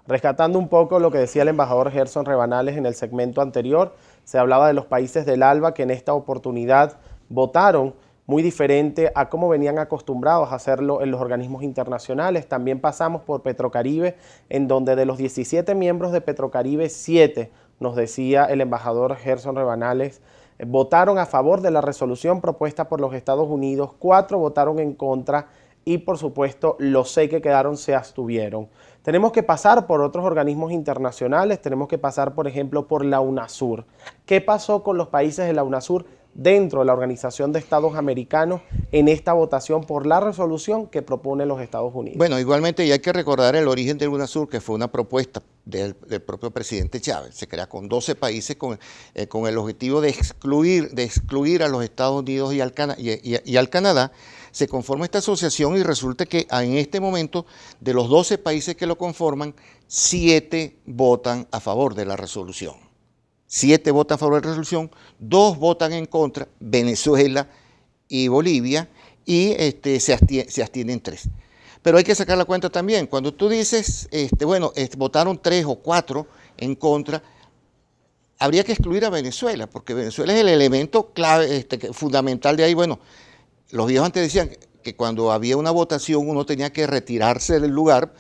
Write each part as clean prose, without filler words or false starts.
Rescatando un poco lo que decía el embajador Gerson Rebanales en el segmento anterior, se hablaba de los países del ALBA que en esta oportunidad votaron muy diferente a cómo venían acostumbrados a hacerlo en los organismos internacionales. También pasamos por Petrocaribe, en donde de los 17 miembros de Petrocaribe, 7, nos decía el embajador Gerson Rebanales, votaron a favor de la resolución propuesta por los Estados Unidos, 4 votaron en contra y por supuesto los 6 que quedaron se abstuvieron. Tenemos que pasar por otros organismos internacionales, tenemos que pasar por ejemplo por la UNASUR. ¿Qué pasó con los países de la UNASUR dentro de la Organización de Estados Americanos en esta votación por la resolución que propone los Estados Unidos? Bueno, igualmente ya hay que recordar el origen del UNASUR, que fue una propuesta del propio presidente Chávez. Se crea con 12 países con el objetivo de excluir a los Estados Unidos y al Canadá. Se conforma esta asociación y resulta que en este momento, de los 12 países que lo conforman, 7 votan a favor de la resolución. 7 votan a favor de la resolución, 2 votan en contra, Venezuela y Bolivia, y se abstienen 3. Pero hay que sacar la cuenta también. Cuando tú dices, votaron 3 o 4 en contra, habría que excluir a Venezuela, porque Venezuela es el elemento clave, fundamental de ahí. Bueno, los viejos antes decían que cuando había una votación uno tenía que retirarse del lugar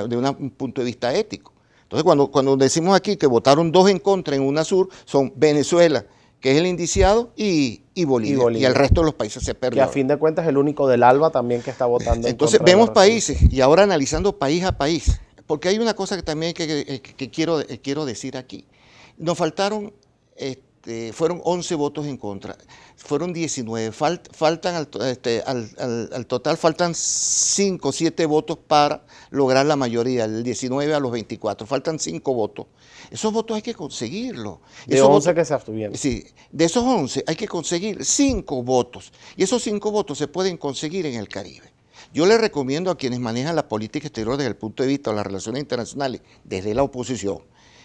de un punto de vista ético. Entonces, cuando decimos aquí que votaron 2 en contra en UNASUR, son Venezuela, que es el indiciado, y Bolivia. Y el resto de los países se perdieron. Que a fin de cuentas es el único del ALBA también que está votando. Entonces, vemos países, y ahora analizando país a país, porque hay una cosa que también quiero decir aquí. Nos faltaron, fueron 11 votos en contra, fueron 19, faltan al total, faltan 5 o 7 votos para lograr la mayoría, del 19 a los 24, faltan 5 votos. Esos votos hay que conseguirlos. De 11 que se abstuvieron. Sí, de esos 11 hay que conseguir 5 votos, y esos 5 votos se pueden conseguir en el Caribe. Yo les recomiendo a quienes manejan la política exterior desde el punto de vista de las relaciones internacionales, desde la oposición,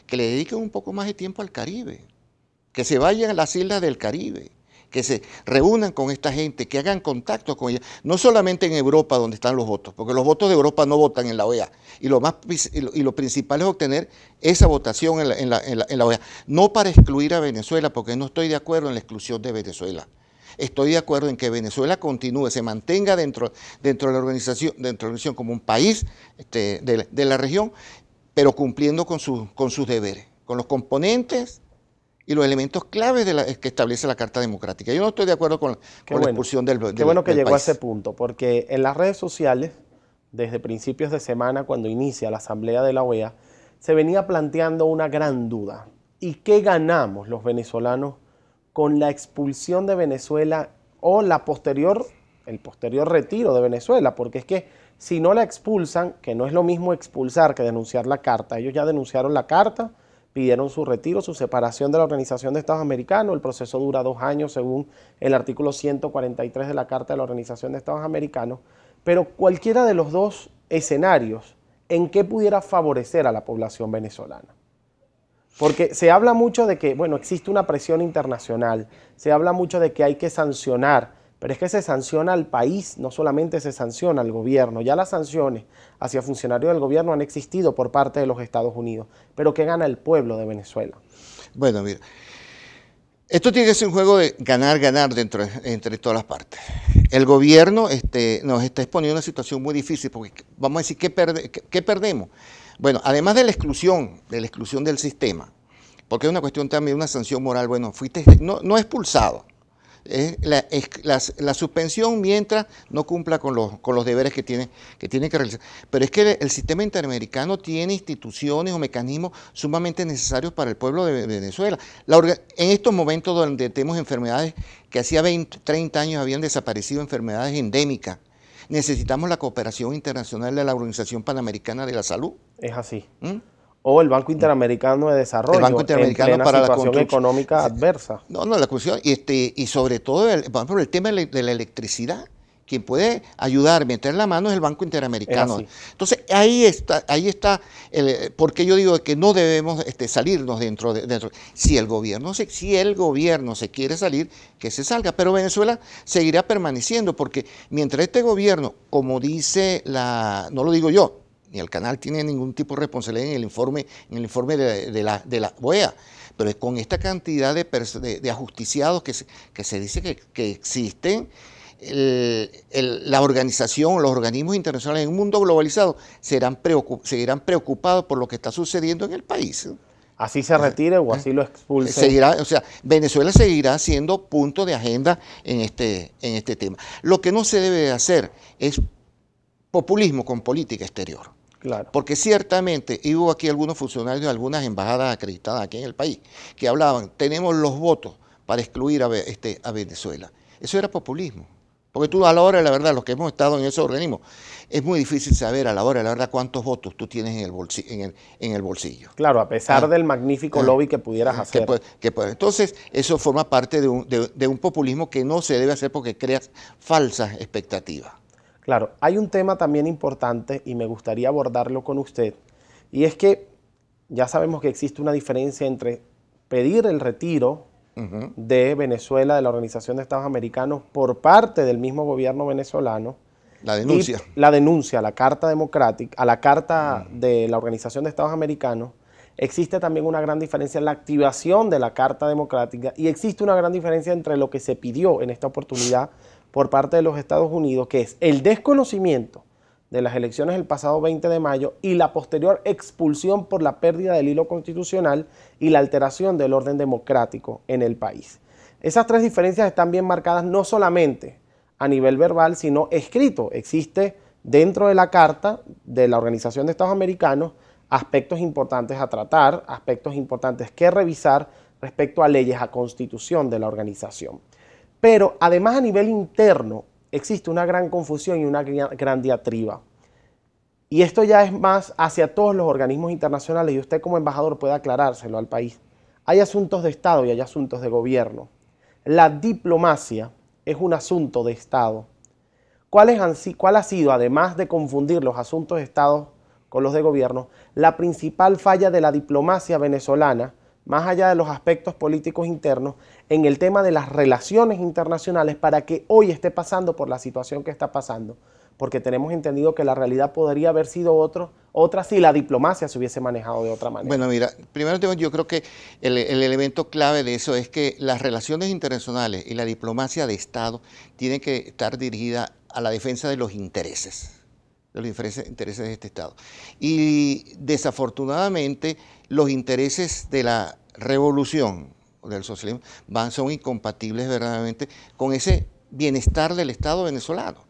que le dediquen un poco más de tiempo al Caribe, que se vayan a las islas del Caribe, que se reúnan con esta gente, que hagan contacto con ella, no solamente en Europa donde están los votos, porque los votos de Europa no votan en la OEA, y lo principal es obtener esa votación en la OEA, no para excluir a Venezuela, porque no estoy de acuerdo en la exclusión de Venezuela. Estoy de acuerdo en que Venezuela continúe, se mantenga dentro de la organización como un país de la región, pero cumpliendo con sus deberes, con los componentes y los elementos claves que establece la Carta Democrática. Yo no estoy de acuerdo con la expulsión del país. Qué bueno que llegó a ese punto, porque en las redes sociales, desde principios de semana, cuando inicia la Asamblea de la OEA, se venía planteando una gran duda. ¿Y qué ganamos los venezolanos con la expulsión de Venezuela o el posterior retiro de Venezuela? Porque es que si no la expulsan, que no es lo mismo expulsar que denunciar la carta, ellos ya denunciaron la carta, pidieron su retiro, su separación de la Organización de Estados Americanos, el proceso dura 2 años según el artículo 143 de la Carta de la Organización de Estados Americanos, pero cualquiera de los 2 escenarios, ¿en qué pudiera favorecer a la población venezolana? Porque se habla mucho de que, bueno, existe una presión internacional, se habla mucho de que hay que sancionar, pero es que se sanciona al país, no solamente se sanciona al gobierno. Ya las sanciones hacia funcionarios del gobierno han existido por parte de los Estados Unidos, pero ¿qué gana el pueblo de Venezuela? Bueno, mira, esto tiene que ser un juego de ganar-ganar entre todas las partes. El gobierno nos está exponiendo a una situación muy difícil, porque vamos a decir, ¿qué perdemos? Bueno, además de la exclusión del sistema, porque es una cuestión también, una sanción moral, bueno, fuiste no expulsado, la suspensión mientras no cumpla con los deberes que tiene que realizar. Pero es que el sistema interamericano tiene instituciones o mecanismos sumamente necesarios para el pueblo de Venezuela. En estos momentos donde tenemos enfermedades que hacía 20, 30 años habían desaparecido, enfermedades endémicas, necesitamos la cooperación internacional de la Organización Panamericana de la Salud. Es así. O el Banco Interamericano de Desarrollo, el Banco Interamericano en plena para situación la económica adversa. No, la cuestión, y sobre todo, por ejemplo, el tema de la electricidad. Quien puede ayudar, meter la mano es el Banco Interamericano. Entonces, ahí está por qué yo digo que no debemos salirnos dentro. Si el gobierno se quiere salir, que se salga. Pero Venezuela seguirá permaneciendo, porque mientras este gobierno, como dice no lo digo yo, ni el canal tiene ningún tipo de responsabilidad en el informe de la OEA, pero es con esta cantidad de ajusticiados que se dice que existen, la organización, los organismos internacionales en un mundo globalizado seguirán preocupados por lo que está sucediendo en el país. Así se retire o así lo expulse. O sea, Venezuela seguirá siendo punto de agenda en este tema. Lo que no se debe de hacer es populismo con política exterior. Claro. Porque ciertamente hubo aquí algunos funcionarios de algunas embajadas acreditadas aquí en el país que hablaban, tenemos los votos para excluir a Venezuela. Eso era populismo. Porque tú a la hora de la verdad, los que hemos estado en esos organismos, es muy difícil saber a la hora de la verdad cuántos votos tú tienes en el bolsillo. Claro, a pesar del magnífico lobby que pudieras hacer. Entonces, eso forma parte de un populismo que no se debe hacer porque creas falsas expectativas. Claro, hay un tema también importante y me gustaría abordarlo con usted, y es que ya sabemos que existe una diferencia entre pedir el retiro de Venezuela de la Organización de Estados Americanos por parte del mismo gobierno venezolano. La denuncia. La denuncia a la Carta Democrática, a la Carta de la Organización de Estados Americanos. Existe también una gran diferencia en la activación de la Carta Democrática y existe una gran diferencia entre lo que se pidió en esta oportunidad por parte de los Estados Unidos, que es el desconocimiento de las elecciones del pasado 20 de mayo y la posterior expulsión por la pérdida del hilo constitucional y la alteración del orden democrático en el país. Esas tres diferencias están bien marcadas no solamente a nivel verbal, sino escrito. Existe dentro de la Carta de la Organización de Estados Americanos aspectos importantes a tratar, aspectos importantes que revisar respecto a leyes, a constitución de la organización. Pero además a nivel interno existe una gran confusión y una gran diatriba. Y esto ya es más hacia todos los organismos internacionales y usted como embajador puede aclarárselo al país. Hay asuntos de Estado y hay asuntos de gobierno. La diplomacia es un asunto de Estado. ¿Cuál ha sido, además de confundir los asuntos de Estado con los de gobierno, la principal falla de la diplomacia venezolana, más allá de los aspectos políticos internos, en el tema de las relaciones internacionales para que hoy esté pasando por la situación que está pasando? Porque tenemos entendido que la realidad podría haber sido otra si la diplomacia se hubiese manejado de otra manera. Bueno, mira, primero yo creo que el elemento clave de eso es que las relaciones internacionales y la diplomacia de Estado tienen que estar dirigidas a la defensa de los intereses de este Estado. Y desafortunadamente los intereses de la revolución o del socialismo son incompatibles verdaderamente con ese bienestar del Estado venezolano.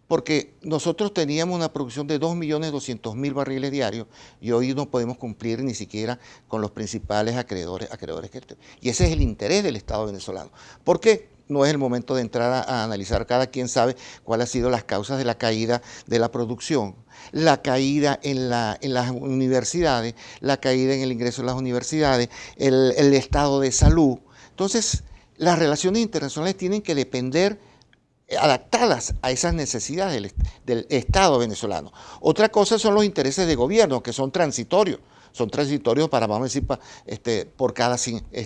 Porque nosotros teníamos una producción de 2.200.000 barriles diarios y hoy no podemos cumplir ni siquiera con los principales acreedores que tenemos. Y ese es el interés del Estado venezolano. ¿Por qué? No es el momento de entrar a analizar, cada quien sabe cuáles han sido las causas de la caída de la producción, la caída en las universidades, la caída en el ingreso de las universidades, el estado de salud. Entonces, las relaciones internacionales tienen que depender adaptadas a esas necesidades del Estado venezolano. Otra cosa son los intereses de gobierno, que son transitorios. Son transitorios para, vamos a decir, por cada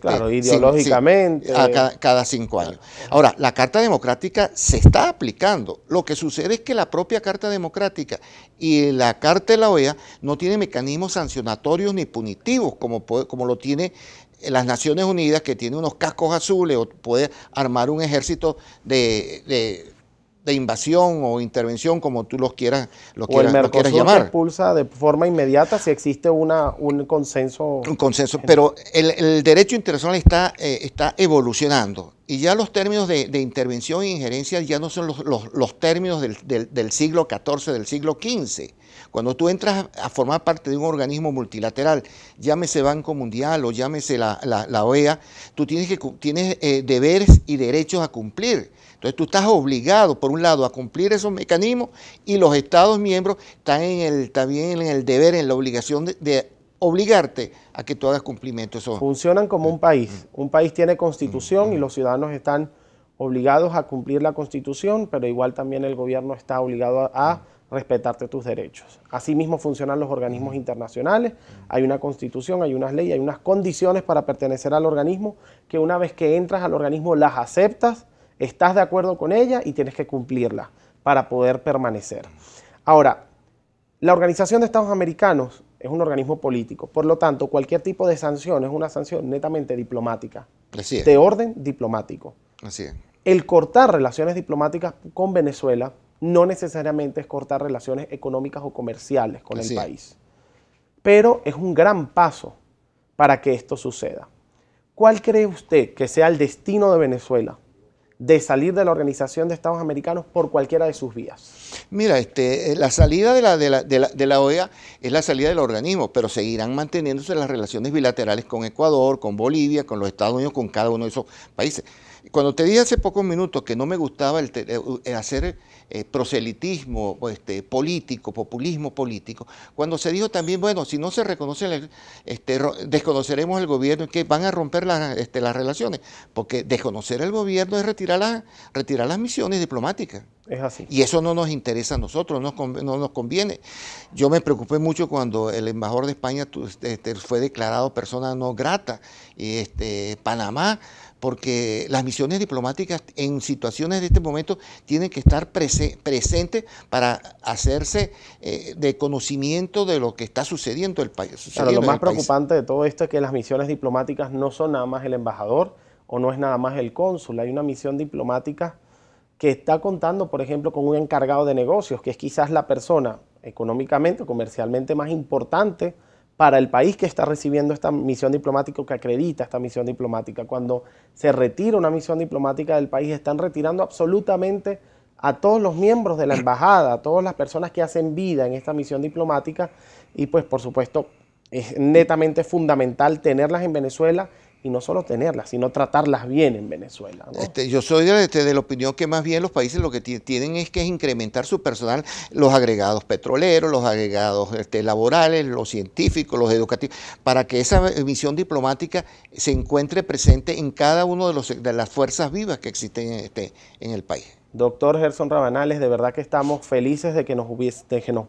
claro, ideológicamente. Cada 5 años. Ahora, la Carta Democrática se está aplicando. Lo que sucede es que la propia Carta Democrática y la Carta de la OEA no tienen mecanismos sancionatorios ni punitivos como lo tiene las Naciones Unidas, que tiene unos cascos azules o puede armar un ejército de invasión o intervención, como tú los quieras llamar. Que expulsa de forma inmediata si existe un consenso. Un consenso, pero el derecho internacional está evolucionando y ya los términos de intervención e injerencia ya no son los términos del siglo XIV, del siglo XV. Cuando tú entras a formar parte de un organismo multilateral, llámese Banco Mundial o llámese la OEA, tú tienes deberes y derechos a cumplir. Entonces tú estás obligado, por un lado, a cumplir esos mecanismos y los Estados miembros están también en el deber, en la obligación de obligarte a que tú hagas cumplimiento. Funcionan como un país. Un país tiene constitución y los ciudadanos están obligados a cumplir la constitución, pero igual también el gobierno está obligado a respetarte tus derechos. Asimismo funcionan los organismos internacionales, hay una constitución, hay unas leyes, hay unas condiciones para pertenecer al organismo que una vez que entras al organismo las aceptas, estás de acuerdo con ella y tienes que cumplirla para poder permanecer. Ahora, La Organización de Estados Americanos es un organismo político, por lo tanto, cualquier tipo de sanción es una sanción netamente diplomática, Así es. de orden diplomático. Así es. El cortar relaciones diplomáticas con Venezuela no necesariamente es cortar relaciones económicas o comerciales con el país, pero es un gran paso para que esto suceda. ¿Cuál cree usted que sea el destino de Venezuela de salir de la Organización de Estados Americanos por cualquiera de sus vías? Mira, la salida de la OEA es la salida del organismo, pero seguirán manteniéndose las relaciones bilaterales con Ecuador, con Bolivia, con los Estados Unidos, con cada uno de esos países. Cuando te dije hace pocos minutos que no me gustaba el hacer proselitismo político, populismo político, cuando se dijo también, bueno, si no se reconoce, desconoceremos el gobierno, que van a romper las relaciones, porque desconocer el gobierno es retirar las misiones diplomáticas. Es así. Y eso no nos interesa a nosotros, no nos conviene. Yo me preocupé mucho cuando el embajador de España fue declarado persona no grata, Panamá, porque las misiones diplomáticas en situaciones de este momento tienen que estar presentes para hacerse de conocimiento de lo que está sucediendo en el país. Claro, lo más preocupante de todo esto es que las misiones diplomáticas no son nada más el embajador o no es nada más el cónsul. Hay una misión diplomática que está contando, por ejemplo, con un encargado de negocios, que es quizás la persona económicamente o comercialmente más importante para el país que está recibiendo esta misión diplomática, que acredita esta misión diplomática. Cuando se retira una misión diplomática del país, están retirando absolutamente a todos los miembros de la embajada, a todas las personas que hacen vida en esta misión diplomática, y pues por supuesto es netamente fundamental tenerlas en Venezuela, y no solo tenerlas, sino tratarlas bien en Venezuela, ¿no? Yo soy de la opinión que más bien los países lo que tienen es que incrementar su personal, los agregados petroleros, los agregados laborales, los científicos, los educativos, para que esa misión diplomática se encuentre presente en cada uno de las fuerzas vivas que existen en el país. Doctor Gerson Rabanales, de verdad que estamos felices de que nos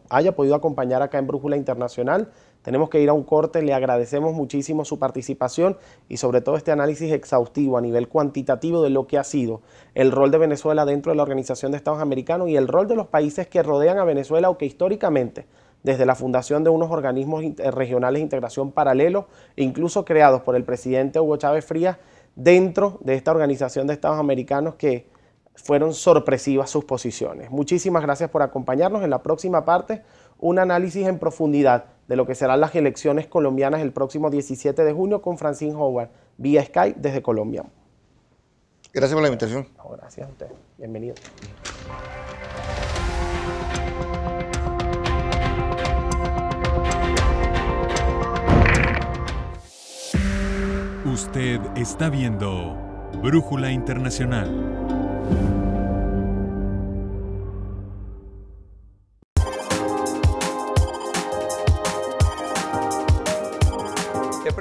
haya podido acompañar acá en Brújula Internacional. Tenemos que ir a un corte, le agradecemos muchísimo su participación y sobre todo este análisis exhaustivo a nivel cuantitativo de lo que ha sido el rol de Venezuela dentro de la Organización de Estados Americanos y el rol de los países que rodean a Venezuela o que históricamente, desde la fundación de unos organismos regionales de integración paralelos, incluso creados por el presidente Hugo Chávez Frías, dentro de esta Organización de Estados Americanos, que fueron sorpresivas sus posiciones. Muchísimas gracias por acompañarnos. En la próxima parte, un análisis en profundidad de lo que serán las elecciones colombianas el próximo 17 de junio con Francine Howard, vía Skype desde Colombia. Gracias por la invitación. No, gracias a usted. Bienvenido. Usted está viendo Brújula Internacional.